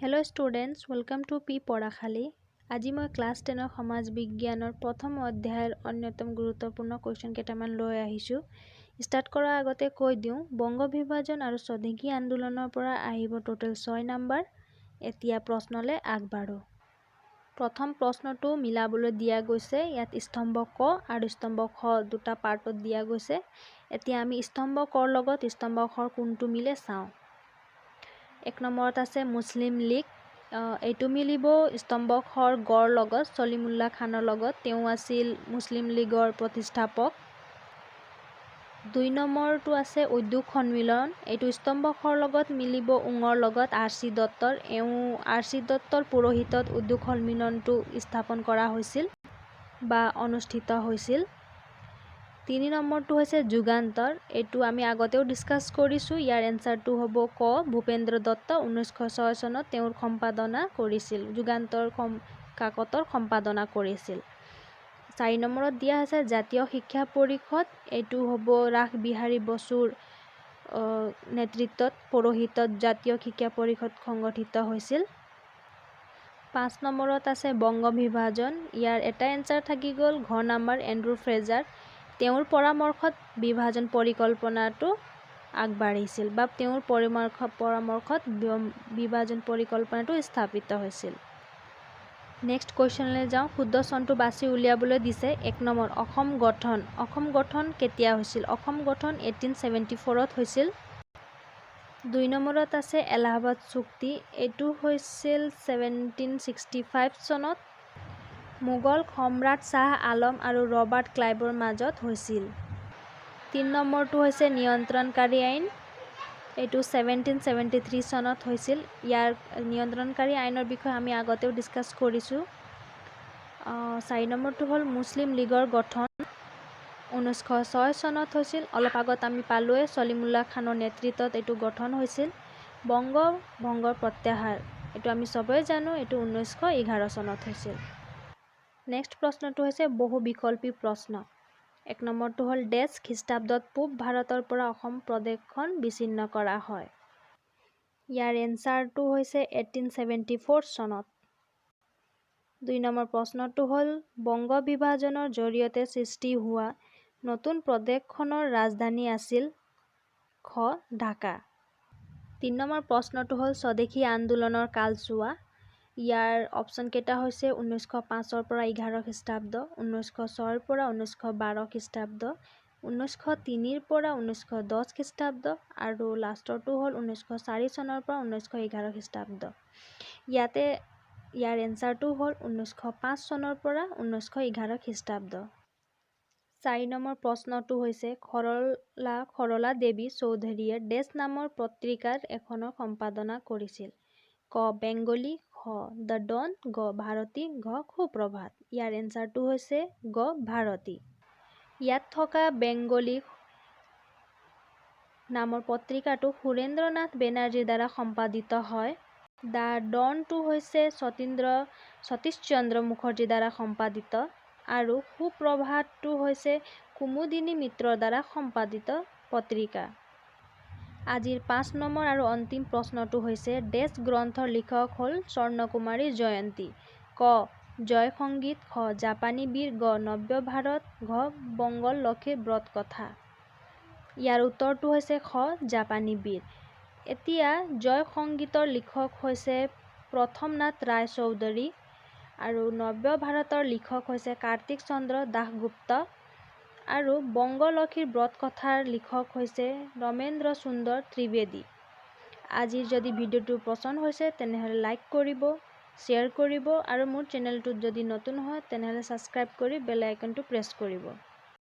Hello students, welcome to P পঢ়াশালী। আজি মই class 10 সমাজ বিজ্ঞানৰ প্ৰথম অধ্যায়ৰ অন্যতম গুৰুত্বপূৰ্ণ কোৱেশ্চন কেইটামান লৈ আহিছো। ষ্টাৰ্ট কৰাৰ আগতে কৈ দিওঁ, বংগ বিভাজন আৰু স্বদেশী আন্দোলনৰ পৰা আহিব টোটেল 6 নম্বৰ। এতিয়া প্ৰশ্নলৈ আগবাঢ়ো। প্ৰথম প্ৰশ্নটো মিলাবলৈ দিয়া গৈছে। ইয়াত স্তম্ভ ক আৰু স্তম্ভ খ দুটা পাৰ্টত দিয়া গৈছে। এতিয়া আমি স্তম্ভ কৰ লগত স্তম্ভ খৰ কোনটো মিলে চাওঁ। এক নম্বৰত আছে মুছলিম লীগ। এইটো মিলিব স্তম্ভ খৰ গড় লগত, সলিমুল্লাহ খানৰ লগত। তেওঁ আছিল মুছলিম লীগৰ প্ৰতিষ্ঠাপক। 2 নম্বৰটো আছে উদ্যোগ সন্মিলন। এইটো স্তম্ভ খৰ লগত মিলিব উঙৰ লগত আৰ.চি. দত্তৰ। আৰ.চি. দত্তৰ পুৰোহিতত উদ্যোগ সন্মিলনটো স্থাপন কৰা হৈছিল বা অনুষ্ঠিত হৈছিল। 3 নম্বৰটো হৈছে যুগান্তৰ। এইটো আমি আগতেও ডিছকাছ কৰিছোঁ। ইয়াৰ এনচাৰটো হ'ব ক ভূপেন্দ্ৰ দত্ত। 1906 চনত তেওঁৰ সম্পাদনা কৰিছিল, যুগান্তৰ কাকতৰ সম্পাদনা কৰিছিল। 4 নম্বৰত দিয়া আছে জাতীয় শিক্ষা পৰিষদ। এইটো হ'ব ৰাসবিহাৰী বসুৰ নেতৃত্বত পৌৰোহিতত জাতীয় শিক্ষা পৰিষদ সংগঠিত হৈছিল। 5 নম্বৰত আছে বংগ বিভাজন। ইয়াৰ এটা এনচাৰ থাকি গ'ল ঘ নম্বৰ এণ্ড্ৰু ফ্ৰেজাৰ। তেওঁৰ পৰামৰ্শত বিভাজন পৰিকল্পনাটো আগবাঢ়িছিল বা তেওঁৰ পৰামৰ্শত বিভাজন পৰিকল্পনাটো স্থাপিত হৈছিল। নেক্সট কুৱেশ্যনলৈ যাওঁ। শুদ্ধ চনটো বাছি উলিয়াবলৈ দিছে। 1 নম্বৰ অসম গঠন। অসম গঠন কেতিয়া হৈছিল? অসম গঠন 1874ত হৈছিল। 2 নম্বৰত আছে এলাহাবাদ চুক্তি। এইটো হৈছিল 1765 চনত। মোগল সম্ৰাট শ্বাহ আলম আৰু ৰবাৰ্ট ক্লাইভৰ মাজত হৈছিল। 3 নম্বৰটো হৈছে নিয়ন্ত্ৰণকাৰী আইন। এইটো 1773 চনত হৈছিল। ইয়াৰ নিয়ন্ত্ৰণকাৰী আইনৰ বিষয়ে আমি আগতেও ডিছকাছ কৰিছোঁ। 4 নম্বৰটো হ'ল মুছলিম লীগৰ গঠন। 1906 চনত হৈছিল। অলপ আগত আমি পালোৱে সলিমুল্লাহ খানৰ নেতৃত্বত এইটো গঠন হৈছিল। ভংগৰ প্ৰত্যাহাৰ। এইটো আমি চবেই জানো, এইটো 1911 চনত হৈছিল। নেক্সট প্ৰশ্নটো হৈছে বহু বিকল্পী প্ৰশ্ন। 1 নম্বৰটো হ'ল ডেছ খ্ৰীষ্টাব্দত পূব ভাৰতৰ পৰা অসম প্ৰদেশখন বিচ্ছিন্ন কৰা হয়। ইয়াৰ এনচাৰটো হৈছে 1874 চনত। 2 নম্বৰ প্ৰশ্নটো হ'ল বংগ বিভাজনৰ জৰিয়তে সৃষ্টি হোৱা নতুন প্ৰদেশখনৰ ৰাজধানী আছিল খ ঢাকা। 3 নম্বৰ প্ৰশ্নটো হ'ল স্বদেশী আন্দোলনৰ কালছোৱা। ইয়াৰ অপশ্যন কেইটা হৈছে 1905 পৰা 11 খ্ৰীষ্টাব্দ, 1906 পৰা 1912 খ্ৰীষ্টাব্দ, 1903 পৰা 1910 খ্ৰীষ্টাব্দ আৰু লাষ্টৰটো হ'ল 1904 চনৰ পৰা 1911 খ্ৰীষ্টাব্দ। ইয়াৰ এনচাৰটো হ'ল 1905 চনৰ পৰা 1911 খ্ৰীষ্টাব্দ। 4 নম্বৰ প্ৰশ্নটো হৈছে সৰলা দেৱী চৌধুৰীয়ে ডেছ নামৰ পত্ৰিকাৰ এখনৰ সম্পাদনা কৰিছিল। ক বেংগলী, খ দ্য ডন, গ ভাৰতী, ঘ সুপ্ৰভাত। ইয়াৰ এনচাৰটো হৈছে গ ভাৰতী। ইয়াত থকা বেংগলী নামৰ পত্ৰিকাটো সুৰেন্দ্ৰনাথ বেনাৰ্জীৰ দ্বাৰা সম্পাদিত হয়। দ্য ডনটো হৈছে সতীশ চন্দ্ৰ মুখাৰ্জীৰ দ্বাৰা সম্পাদিত আৰু সুপ্ৰভাতটো হৈছে কুমুদিনী মিত্ৰৰ দ্বাৰা সম্পাদিত পত্ৰিকা। আজিৰ 5 নম্বৰ আৰু অন্তিম প্ৰশ্নটো হৈছে ডেছ গ্ৰন্থৰ লিখক হ'ল স্বৰ্ণকুমাৰী জয়ন্তী। ক জয় সংগীত, খ জাপানী বীৰ, গ নব্য ভাৰত, ঘ বংগৰ লক্ষীৰ ব্ৰত কথা। ইয়াৰ উত্তৰটো হৈছে খ জাপানী বীৰ। এতিয়া জয় সংগীতৰ লিখক হৈছে প্ৰথমনাথ ৰায় চৌধুৰী আৰু নব্য ভাৰতৰ লিখক হৈছে কাৰ্তিক চন্দ্ৰ দাসগুপ্ত আৰু বংগলক্ষীৰ ব্ৰত কথাৰ লিখক হৈছে ৰমেন্দ্ৰ সুন্দৰ ত্ৰিবেদী। আজিৰ যদি ভিডিঅ'টো পছন্দ হৈছে তেনেহ'লে লাইক কৰিব, শ্বেয়াৰ কৰিব আৰু মোৰ চেনেলটোত যদি নতুন হয় তেনেহ'লে ছাবস্ক্ৰাইব কৰি বেল আইকনটো প্ৰেছ কৰিব।